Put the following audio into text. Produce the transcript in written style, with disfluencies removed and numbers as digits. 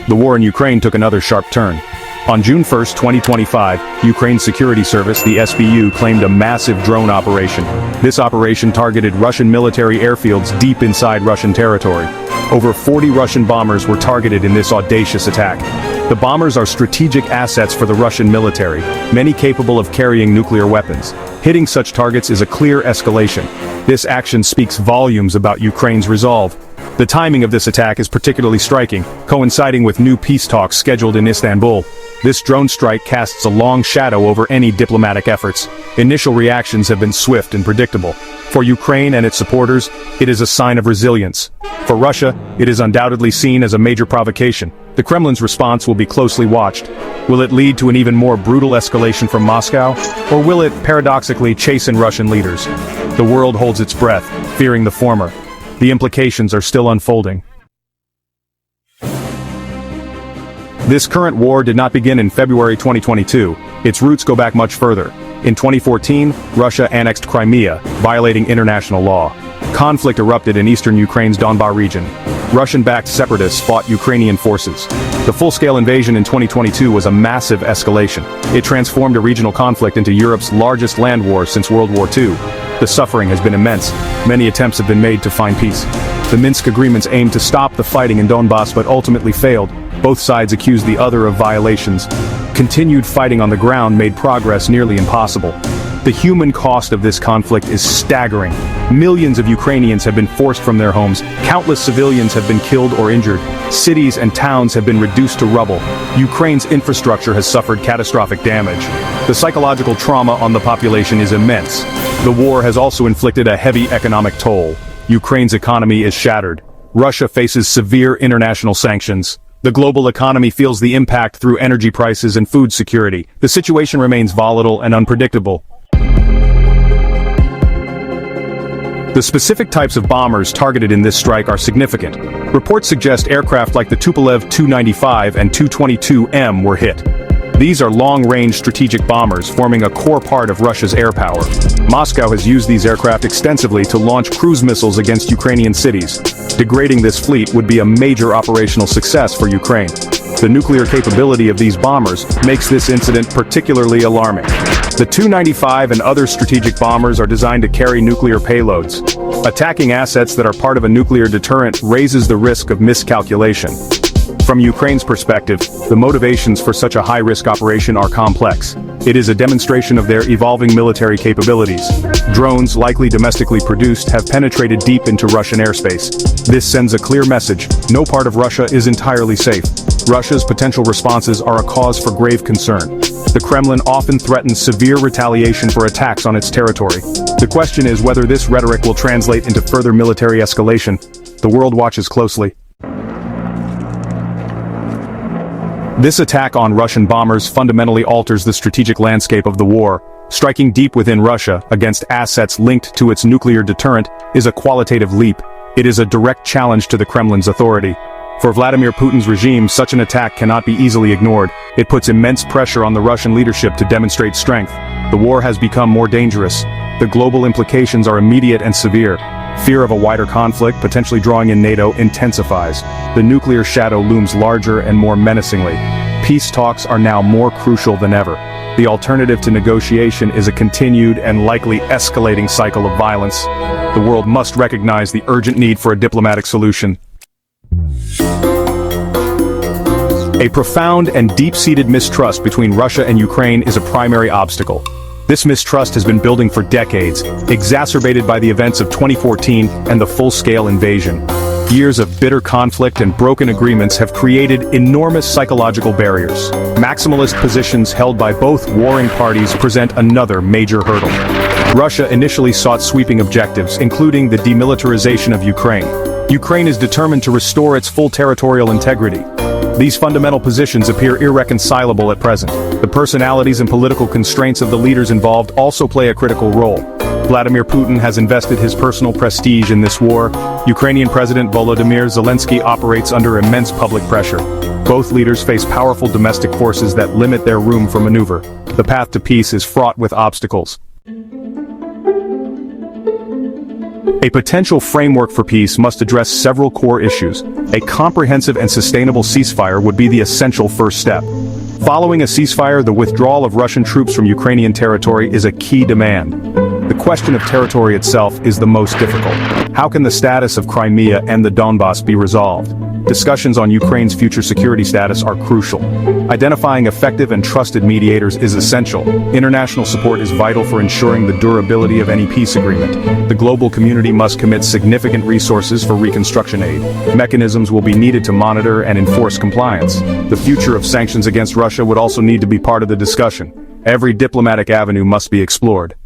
the war in Ukraine took another sharp turn. On June 1, 2025, Ukraine's security service, the SBU, claimed a massive drone operation. This operation targeted Russian military airfields deep inside Russian territory. Over 40 Russian bombers were targeted in this audacious attack. The bombers are strategic assets for the Russian military, many capable of carrying nuclear weapons. Hitting such targets is a clear escalation. This action speaks volumes about Ukraine's resolve. The timing of this attack is particularly striking, coinciding with new peace talks scheduled in Istanbul. This drone strike casts a long shadow over any diplomatic efforts. Initial reactions have been swift and predictable. For Ukraine and its supporters, it is a sign of resilience. For Russia, it is undoubtedly seen as a major provocation. The Kremlin's response will be closely watched. Will it lead to an even more brutal escalation from Moscow? Or will it, paradoxically, chasten Russian leaders? The world holds its breath, fearing the former. The implications are still unfolding. This current war did not begin in February 2022. Its roots go back much further. In 2014, Russia annexed Crimea, violating international law. Conflict erupted in eastern Ukraine's Donbas region. Russian-backed separatists fought Ukrainian forces. The full-scale invasion in 2022 was a massive escalation. It transformed a regional conflict into Europe's largest land war since World War II. The suffering has been immense. Many attempts have been made to find peace. The Minsk agreements aimed to stop the fighting in Donbas but ultimately failed. Both sides accused the other of violations. Continued fighting on the ground made progress nearly impossible. The human cost of this conflict is staggering. Millions of Ukrainians have been forced from their homes. Countless civilians have been killed or injured. Cities and towns have been reduced to rubble. Ukraine's infrastructure has suffered catastrophic damage. The psychological trauma on the population is immense. The war has also inflicted a heavy economic toll. Ukraine's economy is shattered. Russia faces severe international sanctions. The global economy feels the impact through energy prices and food security. The situation remains volatile and unpredictable. The specific types of bombers targeted in this strike are significant. Reports suggest aircraft like the Tupolev Tu-95 and Tu-22M were hit. These are long-range strategic bombers forming a core part of Russia's air power. Moscow has used these aircraft extensively to launch cruise missiles against Ukrainian cities. Degrading this fleet would be a major operational success for Ukraine. The nuclear capability of these bombers makes this incident particularly alarming. The Tu-95 and other strategic bombers are designed to carry nuclear payloads. Attacking assets that are part of a nuclear deterrent raises the risk of miscalculation. From Ukraine's perspective, the motivations for such a high-risk operation are complex. It is a demonstration of their evolving military capabilities. Drones, likely domestically produced, have penetrated deep into Russian airspace. This sends a clear message: no part of Russia is entirely safe. Russia's potential responses are a cause for grave concern. The Kremlin often threatens severe retaliation for attacks on its territory. The question is whether this rhetoric will translate into further military escalation. The world watches closely. This attack on Russian bombers fundamentally alters the strategic landscape of the war. Striking deep within Russia, against assets linked to its nuclear deterrent, is a qualitative leap. It is a direct challenge to the Kremlin's authority. For Vladimir Putin's regime, such an attack cannot be easily ignored. It puts immense pressure on the Russian leadership to demonstrate strength. The war has become more dangerous. The global implications are immediate and severe. Fear of a wider conflict, potentially drawing in NATO, intensifies. The nuclear shadow looms larger and more menacingly. Peace talks are now more crucial than ever. The alternative to negotiation is a continued and likely escalating cycle of violence. The world must recognize the urgent need for a diplomatic solution. A profound and deep-seated mistrust between Russia and Ukraine is a primary obstacle. This mistrust has been building for decades, exacerbated by the events of 2014 and the full-scale invasion. Years of bitter conflict and broken agreements have created enormous psychological barriers. Maximalist positions held by both warring parties present another major hurdle. Russia initially sought sweeping objectives, including the demilitarization of Ukraine. Ukraine is determined to restore its full territorial integrity. These fundamental positions appear irreconcilable at present. The personalities and political constraints of the leaders involved also play a critical role. Vladimir Putin has invested his personal prestige in this war. Ukrainian President Volodymyr Zelensky operates under immense public pressure. Both leaders face powerful domestic forces that limit their room for maneuver. The path to peace is fraught with obstacles. A potential framework for peace must address several core issues. A comprehensive and sustainable ceasefire would be the essential first step. Following a ceasefire, the withdrawal of Russian troops from Ukrainian territory is a key demand. The question of territory itself is the most difficult. How can the status of Crimea and the Donbas be resolved? Discussions on Ukraine's future security status are crucial. Identifying effective and trusted mediators is essential. International support is vital for ensuring the durability of any peace agreement. The global community must commit significant resources for reconstruction aid. Mechanisms will be needed to monitor and enforce compliance. The future of sanctions against Russia would also need to be part of the discussion. Every diplomatic avenue must be explored.